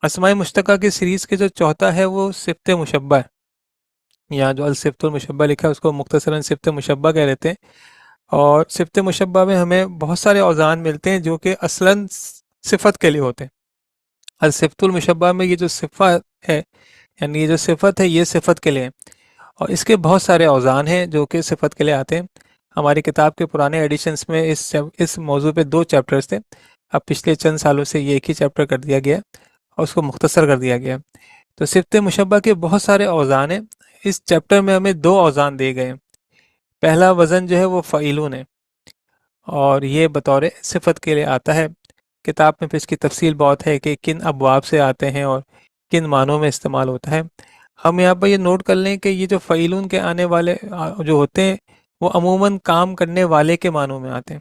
اسماء مشتقہ کی سیریز کے جو چوتھا ہے وہ صفت مشبہ ہے. یہاں جو الصفت المشبہ لکھا ہے اس کو مختصراً صفت مشبہ کہہ لیتے ہیں. اور صفت مشبہ میں ہمیں بہت سارے اوزان ملتے ہیں جو کہ اصلاً صفت کے لیے ہوتے ہیں. الصفت المشبہ میں یہ جو صفت ہے، یعنی یہ جو صفت ہے یہ صفت کے لیے ہے، اور اس کے بہت سارے اوزان ہیں جو کہ صفت کے لیے آتے ہیں. ہماری کتاب کے پرانے ایڈیشنز میں اس موضوع پہ 2 چیپٹرز تھے. اب پچھلے چند سالوں سے یہ ایک ہی چیپٹر کر دیا گیا اور اس کو مختصر کر دیا گیا. تو صفت مشبہ کے بہت سارے اوزان ہیں. اس چیپٹر میں ہمیں 2 اوزان دیے گئے ہیں. پہلا وزن جو ہے وہ فعیلون ہے، اور یہ بطور صفت کے لیے آتا ہے. کتاب میں پھر اس کی تفصیل بہت ہے کہ کن ابواب سے آتے ہیں اور کن معنوں میں استعمال ہوتا ہے. ہم یہاں پر یہ نوٹ کر لیں کہ یہ جو فعیلون کے آنے والے جو ہوتے ہیں وہ عموماً کام کرنے والے کے معنوں میں آتے ہیں،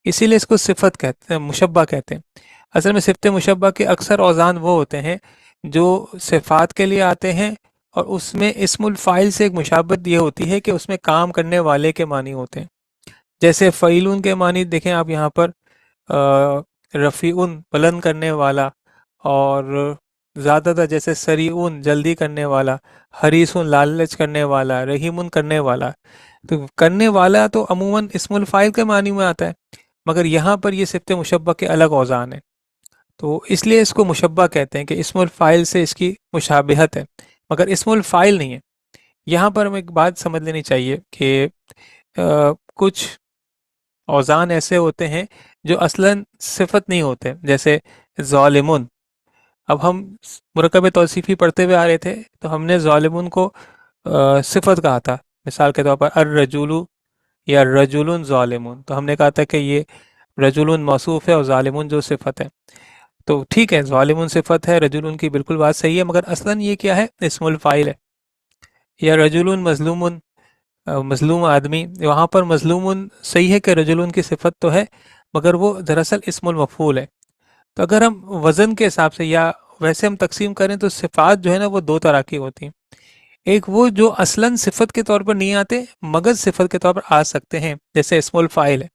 اسی لیے اس کو صفت کہتے ہیں، مشبہ کہتے ہیں. اصل میں صفت مشبہ کے اکثر اوزان وہ ہوتے ہیں جو صفات کے لیے آتے ہیں، اور اس میں اسم الفاعل سے ایک مشابہت یہ ہوتی ہے کہ اس میں کام کرنے والے کے معنی ہوتے ہیں. جیسے فعیلون کے معنی دیکھیں آپ یہاں پر، رفیعون بلند کرنے والا، اور زیادہ تر جیسے سریعون جلدی کرنے والا، حریصون لالچ کرنے والا، رحیمون کرنے والا. تو کرنے والا تو عموماً اسم الفاعل کے معنی میں آتا ہے، مگر یہاں پر یہ صفت مشبہ کے الگ اوزان ہیں، تو اس لیے اس کو مشبہ کہتے ہیں کہ اسم الفاعل سے اس کی مشابہت ہے مگر اسم الفاعل نہیں ہے. یہاں پر ہمیں ایک بات سمجھ لینی چاہیے کہ کچھ اوزان ایسے ہوتے ہیں جو اصلاً صفت نہیں ہوتے، جیسے ظالمون. اب ہم مرکب توصیفی پڑھتے ہوئے آ رہے تھے تو ہم نے ظالمون کو صفت کہا تھا. مثال کے طور پر الرجولو یا رجولن ظالمون، تو ہم نے کہا تھا کہ یہ رجولن موصوف ہے اور ظالمون جو صفت ہے. تو ٹھیک ہے، ظالمون صفت ہے، رجولن کی بالکل بات صحیح ہے، مگر اصلاً یہ کیا ہے؟ اسم الفاعل ہے. یا رجولن مظلومن، مظلوم آدمی، وہاں پر مظلومن صحیح ہے کہ رجولن کی صفت تو ہے مگر وہ دراصل اسم المفعول ہے. تو اگر ہم وزن کے حساب سے یا ویسے ہم تقسیم کریں تو صفات جو ہے نا وہ 2 طرح کی ہوتی ہیں. ایک وہ جو اصلاً صفت کے طور پر نہیں آتے مگر صفت کے طور پر آ سکتے ہیں، جیسے اسم الفاعل ہے.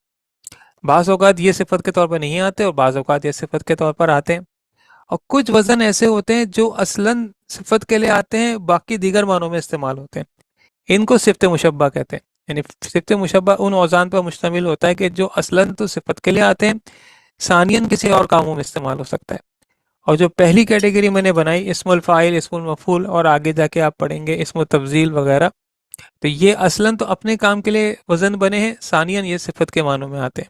بعض اوقات یہ صفت کے طور پر نہیں آتے اور بعض اوقات یہ صفت کے طور پر آتے ہیں. اور کچھ وزن ایسے ہوتے ہیں جو اصلاً صفت کے لیے آتے ہیں، باقی دیگر معنوں میں استعمال ہوتے ہیں. ان کو صفت مشبہ کہتے ہیں. یعنی صفت مشبہ ان اوزان پر مشتمل ہوتا ہے کہ جو اصلاً تو صفت کے لیے آتے ہیں، ثانیاً کسی اور کاموں میں استعمال ہو سکتا ہے. اور جو پہلی کیٹیگری میں نے بنائی، اسم الفاعل، اسم المفعول، اور آگے جا کے آپ پڑھیں گے اسم التفضیل وغیرہ، تو یہ اصلاً تو اپنے کام کے لیے وزن بنے ہیں، ثانیاً یہ صفت کے معنوں میں آتے ہیں.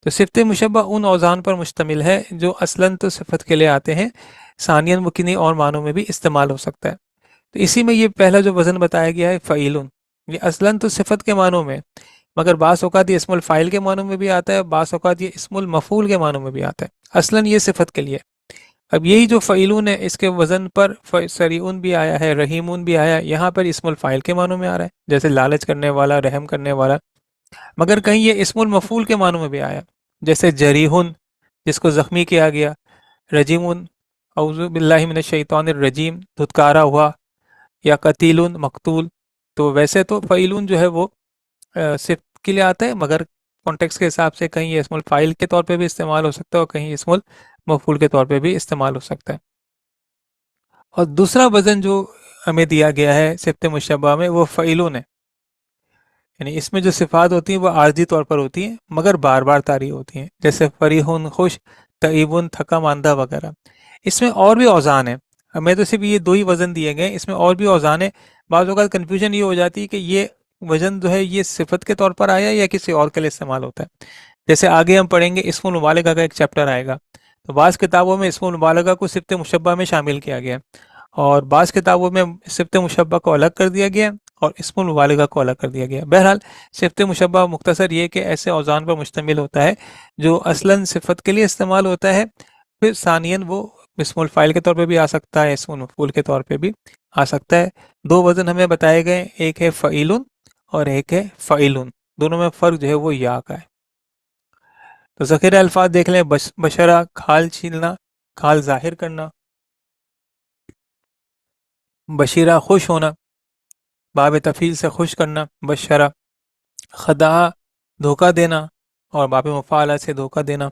تو صفت مشبہ ان اوزان پر مشتمل ہے جو اصلاً تو صفت کے لیے آتے ہیں، ثانیاً وہ کنہیں اور معنوں میں بھی استعمال ہو سکتا ہے. تو اسی میں یہ پہلا جو وزن بتایا گیا ہے فعیلون، یہ اصلاً تو صفت کے معنوں میں، مگر بعض اوقات یہ اسم الفاعل کے معنوں میں بھی آتا ہے، بعض اوقات یہ اسم المفعول کے معنوں میں بھی آتا ہے، اصلاً یہ صفت کے لیے. اب یہی جو فعیلون ہے اس کے وزن پر سریعون بھی آیا ہے، رحیمون بھی آیا ہے، یہاں پر اسم الفاعل کے معنوں میں آ رہا ہے، جیسے لالچ کرنے والا، رحم کرنے والا. مگر کہیں یہ اسم المفعول کے معنوں میں بھی آیا، جیسے جریحون جس کو زخمی کیا گیا، رجیمون اعوذ باللہ من الشیطان الرجیم دھتکارا ہوا، یا قتیلون مقتول. تو ویسے تو فعیلون جو ہے وہ صفت کے لیے آتا ہے، مگر کانٹیکس کے حساب سے کہیں یہ اسم الفاعل کے طور پہ بھی استعمال ہو سکتا ہے اور کہیں اسم المفعول کے طور پہ بھی استعمال ہو سکتا ہے. اور دوسرا وزن جو ہمیں دیا گیا ہے صفت مشبہ میں وہ فعیلون ہے. یعنی اس میں جو صفات ہوتی ہیں وہ عارضی طور پر ہوتی ہیں مگر بار بار طاری ہوتی ہیں، جیسے فریحون خوش، تعیبن تھکا ماندہ وغیرہ. اس میں اور بھی اوزان ہیں، ہمیں تو صرف یہ 2 ہی وزن دیے گئے ہیں، اس میں اور بھی اوزان ہیں. بعض اوقات کنفیوژن یہ ہو جاتی ہے کہ یہ وزن جو ہے یہ صفت کے طور پر آیا یا کسی اور کے لیے استعمال ہوتا ہے. جیسے آگے ہم پڑھیں گے اسم المبالغہ کا ایک چیپٹر آئے گا، تو بعض کتابوں میں اسم المبالغہ کو صفت مشبہ میں شامل کیا گیا اور بعض کتابوں میں صفت مشبہ کو الگ کر دیا گیا اور اسم المبالغہ کو الگ کر دیا گیا. بہرحال صفت مشبہ مختصر یہ کہ ایسے اوزان پر مشتمل ہوتا ہے جو اصلاً صفت کے لیے استعمال ہوتا ہے، پھر ثانیاً وہ اسم الفاعل کے طور پہ بھی آ سکتا ہے، اسم المفعول کے طور پہ بھی آ سکتا ہے. 2 وزن ہمیں بتائے گئے، ایک ہے فعیلون اور ایک ہے فعیلون، دونوں میں فرق جو ہے وہ یا کا ہے. تو ذخیرہ الفاظ دیکھ لیں، بشرہ کھال چھیلنا، کھال ظاہر کرنا، بشیرہ خوش ہونا، باب تفعیل سے خوش کرنا، بشرہ. خداع دھوکہ دینا اور باب مفعلہ سے دھوکہ دینا.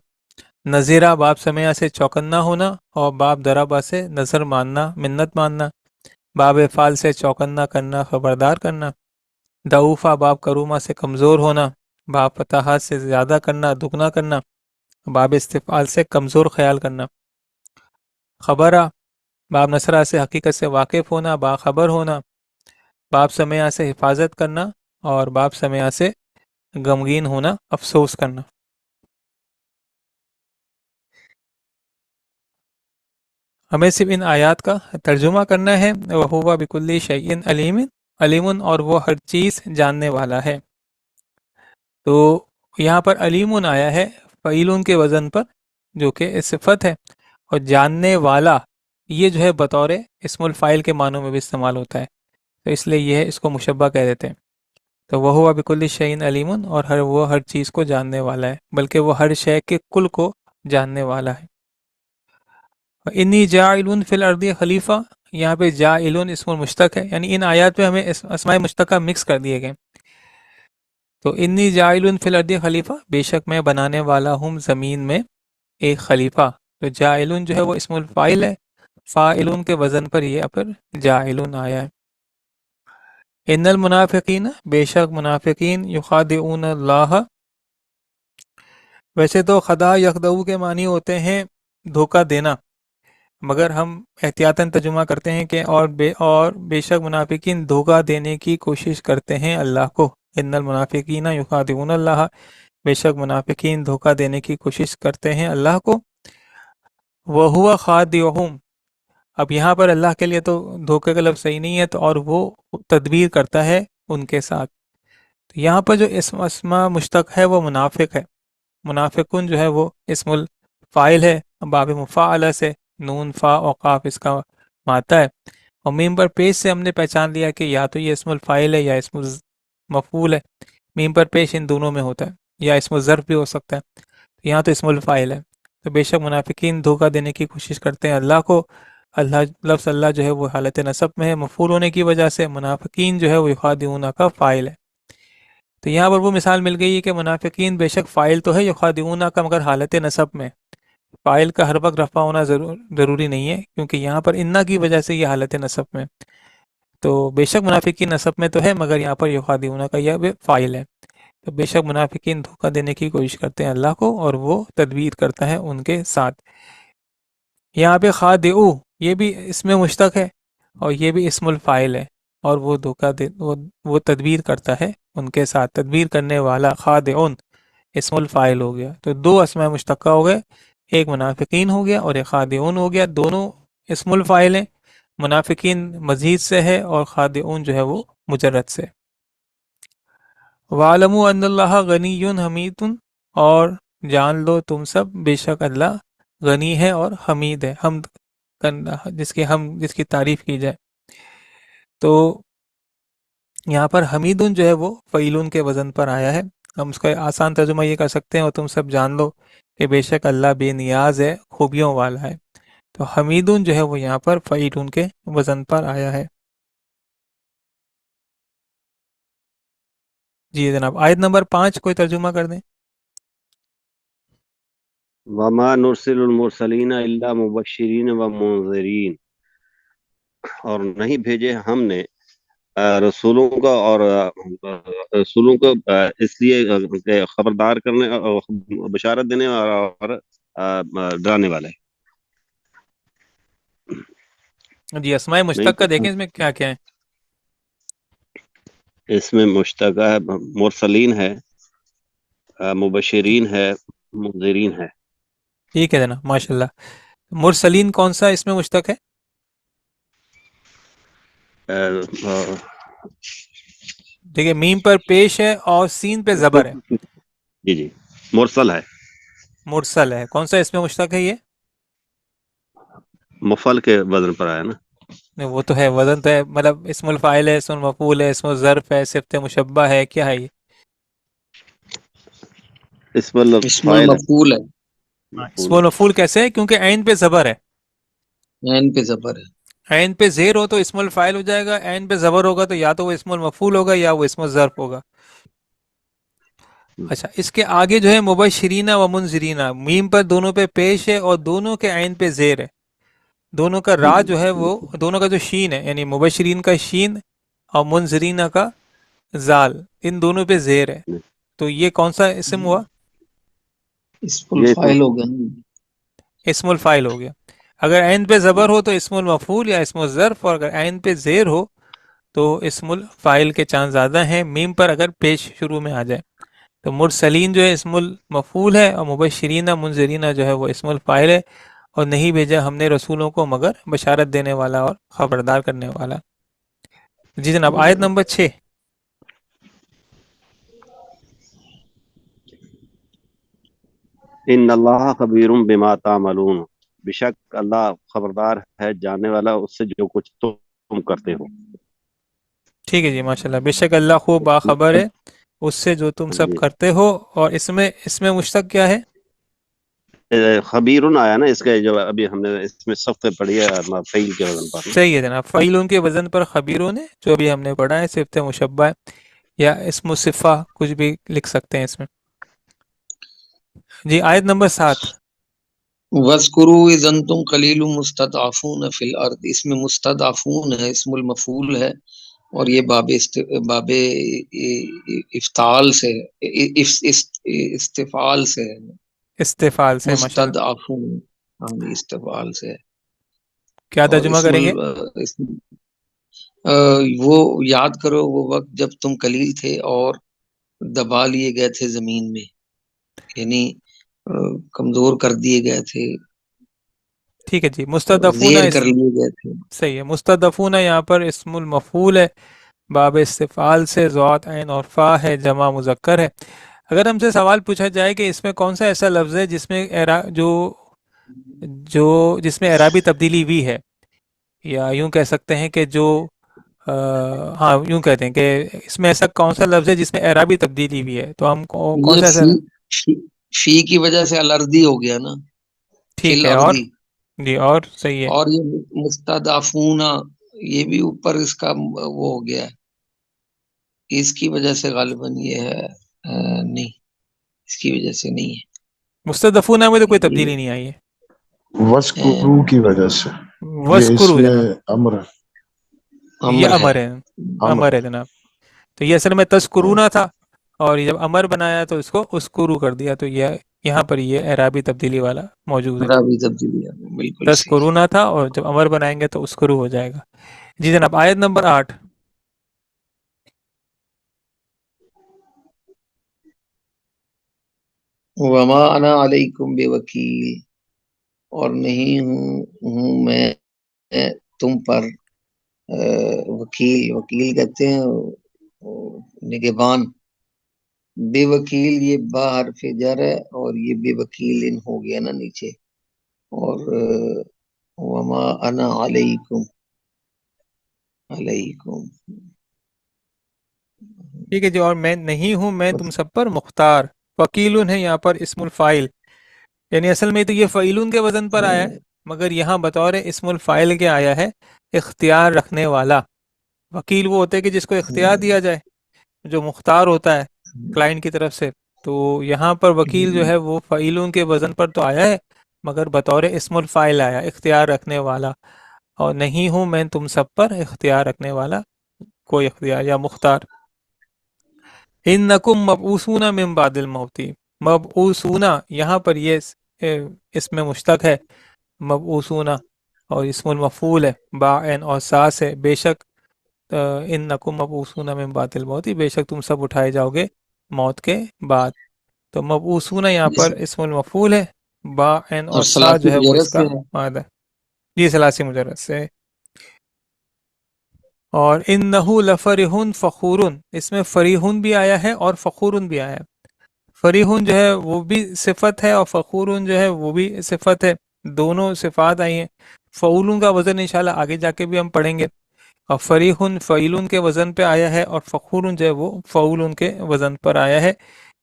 نذیرہ باب سمعہ سے چوکنا ہونا، اور باب دربہ سے نظر ماننا، منت ماننا، باب فعال سے چوکنا کرنا، خبردار کرنا، دعوفہ باب کرومہ سے کمزور ہونا، باب فتحات سے زیادہ کرنا، دگنا کرنا، باب استفعال سے کمزور خیال کرنا، خبرہ باب نصرہ سے حقیقت سے واقف ہونا، باخبر ہونا، باب سمعہ سے حفاظت کرنا، اور باب سمعہ سے غمگین ہونا، افسوس کرنا۔ ہمیں صرف ان آیات کا ترجمہ کرنا ہے۔ وَهُوَ بِكُلِّ شَيْءٍ عَلِيمٌ، علیم اور وہ ہر چیز جاننے والا ہے۔ تو یہاں پر علیمٌ آیا ہے فعیلٌ کے وزن پر، جو کہ صفت ہے، اور جاننے والا یہ جو ہے بطور اسم الفاعل کے معنوں میں بھی استعمال ہوتا ہے، تو اس لیے یہ اس کو مشبہ کہہ دیتے ہیں۔ تو وَهُوَ بِكُلِّ شَيْءٍ عَلِيمٌ، اور وہ ہر چیز کو جاننے والا ہے، بلکہ وہ ہر شے کے کل کو جاننے والا ہے۔ انی جاعل فی الارض خلیفہ، یہاں پہ جاعل اسم المشتق ہے، یعنی ان آیات میں ہمیں اسماء مشتقہ مکس کر دیے گئے۔ تو انی جاعل فی الارض خلیفہ، بے شک میں بنانے والا ہوں زمین میں ایک خلیفہ۔ تو جاعل جو ہے وہ اسم الفاعل ہے، فاعل کے وزن پر یہ پر جاعل آیا ہے۔ ان المنافقین، بے شک منافقین، یخادعون اللہ، ویسے تو خدا یخدعو کے معنی ہوتے ہیں دھوکہ دینا، مگر ہم احتیاطاً ترجمہ کرتے ہیں کہ اور بے شک منافقین دھوکہ دینے کی کوشش کرتے ہیں اللہ کو۔ ان المنافقین یخادعون اللہ، بے شک منافقین دھوکہ دینے کی کوشش کرتے ہیں اللہ کو۔ وَهُوَ خَادِعُهُمْ، اب یہاں پر اللہ کے لیے تو دھوکے کا لفظ صحیح نہیں ہے، تو اور وہ تدبیر کرتا ہے ان کے ساتھ۔ تو یہاں پر جو اسم مشتق ہے وہ منافق ہے، منافقون جو ہے وہ اسم الفاعل ہے، باب مفاعلہ سے نون فا اور قاف اس کا ماتا ہے، اور میم پر پیش سے ہم نے پہچان لیا کہ یا تو یہ اسم الفاعل ہے یا اسم مفعول ہے۔ میم پر پیش ان دونوں میں ہوتا ہے، یا اسم الظرف بھی ہو سکتا ہے، یہاں تو اسم الفاعل ہے۔ تو بے شک منافقین دھوکہ دینے کی کوشش کرتے ہیں اللہ کو۔ لفظ اللہ جو ہے وہ حالت نصب میں ہے مفعول ہونے کی وجہ سے، منافقین جو ہے وہ یخادعون کا فاعل ہے۔ تو یہاں پر وہ مثال مل گئی ہے کہ منافقین بے شک فاعل تو ہے یخادعون کا، مگر حالت نصب میں، فاعل کا ہر وقت رفع ہونا ضروری نہیں ہے، کیونکہ یہاں پر انا کی وجہ سے یہ حالت نصب میں، تو بے شک منافقین نصب میں تو ہے، مگر یہاں پر یخادعون کا یہ فاعل ہے۔ تو بے شک منافقین دھوکہ دینے کی کوشش کرتے ہیں اللہ کو، اور وہ تدبیر کرتا ہے ان کے ساتھ۔ یہاں پہ خادعو یہ بھی اسم مشتق ہے، اور یہ بھی اسم الفاعل ہے، اور وہ دھوکہ وہ تدبیر کرتا ہے ان کے ساتھ، تدبیر کرنے والا خادعون اسم الفاعل ہو گیا۔ تو دو اسماء مشتقہ ہو گئے، ایک منافقین ہو گیا اور ایک خادعون ہو گیا، دونوں اسم الفاعل ہیں، منافقین مزید سے ہے اور خادعون جو ہے وہ مجرد سے۔ وَعَلَمُوا أَنَّ اللَّهَ غَنِيٌّ حَمِيدٌ، اور جان لو تم سب بے شک اللہ غنی ہے اور حمید ہے، حمد کرنا جس کی تعریف کی جائے۔ تو یہاں پر حمیدن جو ہے وہ فعیلون کے وزن پر آیا ہے، ہم اس کا آسان ترجمہ یہ کر سکتے ہیں، اور تم سب جان لو کہ بے شک اللہ بے نیاز ہے، خوبیوں والا ہے۔ تو حمیدن جو ہے وہ یہاں پر فعیلون کے وزن پر آیا ہے۔ جی جناب، آیت نمبر 5 کوئی ترجمہ کر دیں۔ وما نرسل المرسلین الا مبشرین و منذرین، اور نہیں بھیجے ہم نے رسولوں کا اور رسولوں کو اس لیے کہ خبردار کرنے اور بشارت دینے اور ڈرانے والے۔ جی اسماء مشتق کا دیکھیں اس میں کیا کیا ہے۔ اس میں مشتقہ ہے، مرسلین ہے، مبشرین ہے، منذرین ہے۔ ٹھیک ہے جناب، ماشاء اللہ۔ مرسلین کون سا اس میں مشتق ہے؟ دیکھیں میم پر پیش ہے اور سین پہ زبر ہے۔ جی جی، مرسل ہے، مرسل ہے، کون سا اس میں مشتق ہے یہ؟ مفعل کے وزن پر آیا نا۔ نہیں، وہ تو ہے، وزن تو ہے، مطلب اسم الفاعل ہے، اسم المفعول ہے، اسم الظرف ہے، صفت مشبہ ہے، کیا ہے یہ؟ اسم اسم الفاعل ہے، المفعول ہے، اسم المفعول کیسے ہے؟ کیونکہ عین پہ زبر ہے، عین پہ زبر ہے۔ عین پہ زیر ہو تو اسم الفاعل ہو جائے گا، عین پہ زبر ہوگا تو یا تو وہ اسم المفعول ہوگا یا وہ اسم الظرف ہوگا۔ اچھا، اس کے آگے جو ہے مبشرین و منذرین، میم پر دونوں پہ پیش ہے اور دونوں کے عین پہ زیر ہے. دونوں کا را جو ہے وہ، دونوں کا جو شین ہے، یعنی مبشرین کا شین اور منذرین کا زال، ان دونوں پہ زیر ہے. تو یہ کون سا اسم ہوا؟ اسم یہ اسم الفاعل ہو گیا نا. اسم الفائل ہو گیا. اگر عین پہ زبر ہو تو اسم المفعول یا اسم الظرف، اور اگر عین پہ زیر ہو تو اسم الفائل کے چانس زیادہ ہیں میم پر اگر پیش شروع میں آ جائے. تو مرسلین جو ہے اسم المفعول ہے، اور مبشرین منذرین جو ہے وہ اسم الفائل ہے. اور نہیں بھیجا ہم نے رسولوں کو مگر بشارت دینے والا اور خبردار کرنے والا. جی جناب، آیت نمبر 6. ان اللہ خبیر بما تعملون، بے شک اللہ خبردار ہے، جاننے والا اس سے جو کچھ تم کرتے ہو. ٹھیک ہے جی، ماشاءاللہ. بے شک اللہ خوب باخبر ہے اس سے جو تم سب جی کرتے ہو. اور اس میں مشتق کیا ہے؟ خبیرن آیا نا، اس کے جو ابھی ہم نے اس میں صفت پڑھی ہے فعیل کے وزن پر نا. صحیح ہے جناب، فعیلون کے وزن پر خبیرون ہے، جو ابھی ہم نے پڑھا ہے. صفت مشبہ ہے یا اسم صفہ، کچھ بھی لکھ سکتے ہیں اس میں. جی، آیت نمبر 7. وَاذْكُرُوا إِذْ أَنْتُمْ قَلِيلٌ مُسْتَضْعَفُونَ فِي الْأَرْضِ، اس میں مستضعفون ہے، اسم المفعول ہے، اور یہ باب افتعال سے استفعال سے ہے. استفعال سے، ماشاءاللہ. مستضعفون، ہاں جی، استفعال سے ہے. کیا اور ترجمہ کریں گے؟ وہ یاد کرو وہ وقت جب تم قلیل تھے اور دبا لیے گئے تھے زمین میں، یعنی کمزور کر دیے گئے تھے، ٹھیک ہے جی. مستضعفون زیر کر لیے گئے تھے. صحیح ہے. مستضعفون یہاں پر اسم المفعول ہے، باب استفعال سے، ذات عین اور فا ہے، جمع مذکر ہے. اگر ہم سے سوال پوچھا جائے کہ اس میں کون سا ایسا لفظ ہے جس میں جس میں اعرابی تبدیلی ہوئی ہے، یا یوں کہہ سکتے ہیں کہ جو ہاں یوں کہتے ہیں کہ اس میں ایسا کون سا لفظ ہے جس میں اعرابی تبدیلی ہوئی ہے، تو ہم کون یہ سا ایسا؟ فی کی وجہ سے الردی ہو گیا نا، فی ٹھیک ہے. اور الردی. جی، اور صحیح ہے. اور یہ مستضعفون، یہ بھی اوپر اس کا وہ ہو گیا ہے، اس کی وجہ سے غالباً یہ ہے. نہیں، اس کی وجہ سے نہیں مستضعفون میں تو کوئی ہے. تبدیلی نہیں آئی ہے. وَاسْكُرُوا کی وجہ سے یہ وَاسْكُرُوا اسم جناب، امر ہے. یہ امر ہے. امر ہے. امر امر ہے جناب. تو یہ اصل میں تذکرونا تھا، اور جب امر بنایا تو اس کو اسکرو کر دیا. تو یہ یہاں پر یہ اعرابی تبدیلی والا موجود ہے. راوی تبدیلی ہے، بالکل صحیح. تذکرونا تھا، اور جب امر بنائیں گے تو اسکرو ہو جائے گا. جی جناب، آیت نمبر 8. وما انا علیکم بوکیل، اور نہیں ہوں میں تم پر وکیل. وکیل کہتے ہیں نگہبان. بے وکیل یہ با حرف جر ہے، اور یہ بے وکیل ان ہو گیا نا نیچے. اور وما انا علیکم، علیکم. ٹھیک ہے جی. اور میں نہیں ہوں میں تم سب پر مختار. وکیلن ہے یہاں پر اسم الفائل، یعنی اصل میں تو یہ فعیلون کے وزن پر آیا ہے، مگر یہاں بطور اسم الفائل کے آیا ہے، اختیار رکھنے والا. وکیل وہ ہوتا ہے کہ جس کو اختیار دیا جائے، جو مختار ہوتا ہے کلائنٹ کی طرف سے. تو یہاں پر وکیل جو ہے وہ فعیلون کے وزن پر تو آیا ہے، مگر بطور اسم الفائل آیا، اختیار رکھنے والا. اور نہیں ہوں میں تم سب پر اختیار رکھنے والا، کوئی اختیار یا مختار. انکم مبعوثون من بعد الموت. مبعوثون یہاں پر یہ اس میں مشتق ہے، مبعوثون، اور اسم المفعول ہے، با عین اور سا سے. بے شک انکم مبعوثون من بعد الموت، بے شک تم سب اٹھائے جاؤ گے موت کے بعد. تو مبعوثون یہاں پر اسم المفعول ہے، با عین اور اور سا ثلاثی جو ہے وہ مجرد اس سے کا ہے. معنی ہے. جی، ثلاثی مجرد سے. اور انہو لفرحٌ فخورٌ، اس میں فریحٌ بھی آیا ہے اور فخورٌ بھی آیا ہے. فریحٌ جو ہے وہ بھی صفت ہے، اور فخورٌ جو ہے وہ بھی صفت ہے. دونوں صفات آئی ہیں. فعولن کا وزن انشاءاللہ آگے جا کے بھی ہم پڑھیں گے. اور فریحٌ فعیلٌ کے وزن پہ آیا ہے، اور فخورٌ جو ہے وہ فعولن کے وزن پر آیا ہے.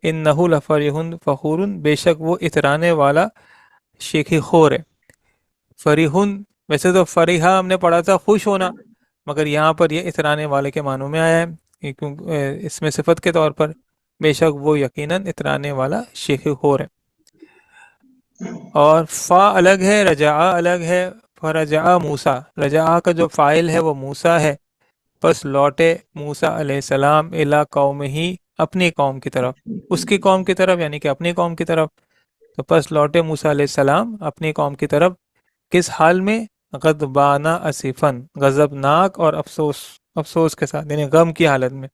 انہو لفرحٌ فخورٌ، بے شک وہ اترانے والا شیخی خور ہے. فریحٌ، ویسے تو فریحہ ہم نے پڑھا تھا خوش ہونا، مگر یہاں پر یہ اترانے والے کے معنوں میں آیا ہے، اس میں صفت کے طور پر. بے شک وہ یقیناً اترانے والا شیخور ہے. اور فا الگ ہے، رجع الگ ہے. فرجع موسیٰ، رجع کا جو فاعل ہے وہ موسیٰ ہے، پس لوٹے موسیٰ علیہ السلام الی قومہ، اپنی قوم کی طرف. اس کی قوم کی طرف یعنی کہ اپنی قوم کی طرف. تو پس لوٹے موسیٰ علیہ السلام اپنی قوم کی طرف، کس حال میں؟ غضبانہ اسفن، غضبناک اور افسوس کے ساتھ، یعنی غم کی حالت میں.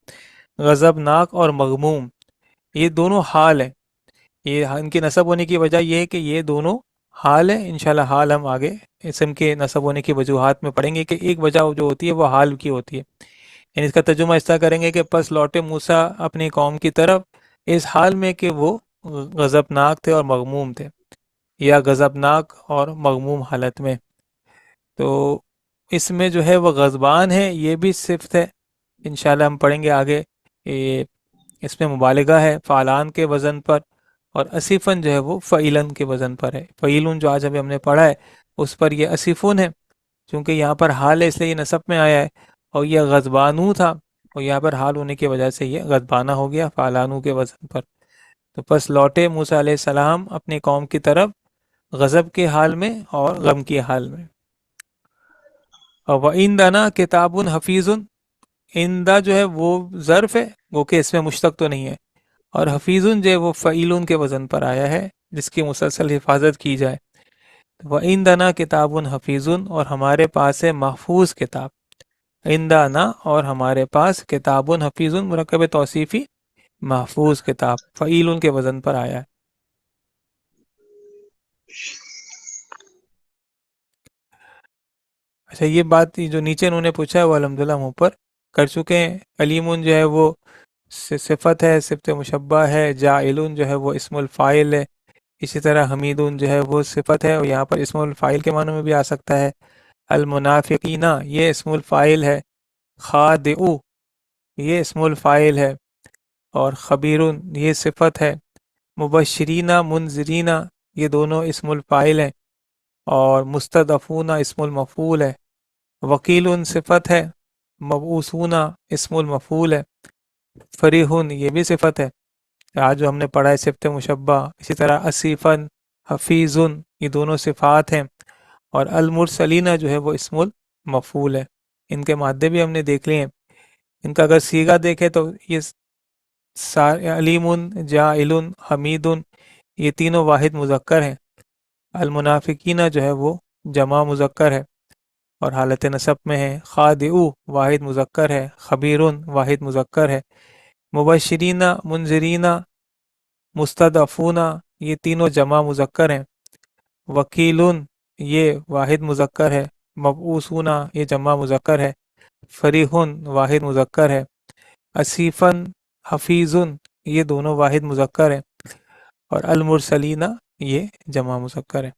غضبناک اور مغموم، یہ دونوں حال ہیں. یہ ان کی نصب ہونے کی وجہ یہ ہے کہ یہ دونوں حال ہے. انشاءاللہ حال ہم آگے اسم کے نصب ہونے کی وجوہات میں پڑھیں گے کہ ایک وجہ جو ہوتی ہے وہ حال کی ہوتی ہے. یعنی اس کا ترجمہ اس طرح کریں گے کہ پس لوٹے موسیٰ اپنی قوم کی طرف اس حال میں کہ وہ غضبناک تھے اور مغموم تھے، یا غضبناک اور مغموم حالت میں. تو اس میں جو ہے وہ غضبان ہے، یہ بھی صفت ہے. انشاءاللہ ہم پڑھیں گے آگے. یہ اس میں مبالغہ ہے فعلان کے وزن پر، اور اسیفن جو ہے وہ فعیلن کے وزن پر ہے. فعیلن جو آج ابھی ہم نے پڑھا ہے اس پر یہ اسیفن ہے، چونکہ یہاں پر حال ہے اس لیے یہ نصب میں آیا ہے. اور یہ غضبانو تھا، اور یہاں پر حال ہونے کی وجہ سے یہ غضبانہ ہو گیا فعلانو کے وزن پر. تو پس لوٹے موسیٰ علیہ السلام اپنی قوم کی طرف غضب کے حال میں اور غم کے حال میں. اور وَعِندَنَا کتاب حفیظ، اندہ جو ہے وہ ظرف ہے، وہ کہ اس میں مشتق تو نہیں ہے، اور حفیظ جو ہے وہ فعیلون کے وزن پر آیا ہے جس کی مسلسل حفاظت کی جائے. وَعِندَنَا کتاب حفیظ، اور ہمارے پاس ہے محفوظ کتاب. عندنا اور ہمارے پاس کتاب حفیظ، مرکب توصیفی محفوظ کتاب، فعیلون کے وزن پر آیا ہے. اچھا، یہ بات جو نیچے انہوں نے پوچھا ہے وہ الحمدللہ ہم اوپر کر چکے ہیں. علیمون جو ہے وہ صفت ہے، صفت مشبہ ہے. جاعلون جو ہے وہ اسم الفاعل ہے. اسی طرح حمیدون جو ہے وہ صفت ہے، اور یہاں پر اسم الفاعل کے معنی میں بھی آ سکتا ہے. المنافقین یہ اسم الفاعل ہے. خادعو یہ اسم الفاعل ہے. اور خبیرون یہ صفت ہے. مبشرین منذرین یہ دونوں اسم الفاعل ہیں. اور مستضعفون اسم المفعول ہے. وکیل صفت ہے. مبعوثون اسم المفعول ہے. فریحون یہ بھی صفت ہے، آج جو ہم نے پڑھا ہے صفت مشبہ. اسی طرح اسیفن، حفیظن یہ دونوں صفات ہیں. اور المرسلین جو ہے وہ اسم المفعول ہے. ان کے مادے بھی ہم نے دیکھ لیے ہیں. ان کا اگر صیغہ دیکھیں تو یہ علیمن، جاعلن، حمیدن یہ تینوں واحد مذکر ہیں. المنافقین جو ہے وہ جمع مذکر ہے اور حالت نصب میں ہے. خادعو واحد مذکر ہے. خبیرن واحد مذکر ہے. مبشرین، منذرین، مستضعفون یہ تینوں جمع مذکر ہیں. وکیلن یہ واحد مذکر ہے. مبعوثون یہ جمع مذکر ہے. فریحن واحد مذکر ہے. اسیفن، حفیظن یہ دونوں واحد مذکر ہیں. اور المرسلین یہ جمع مذکر ہے.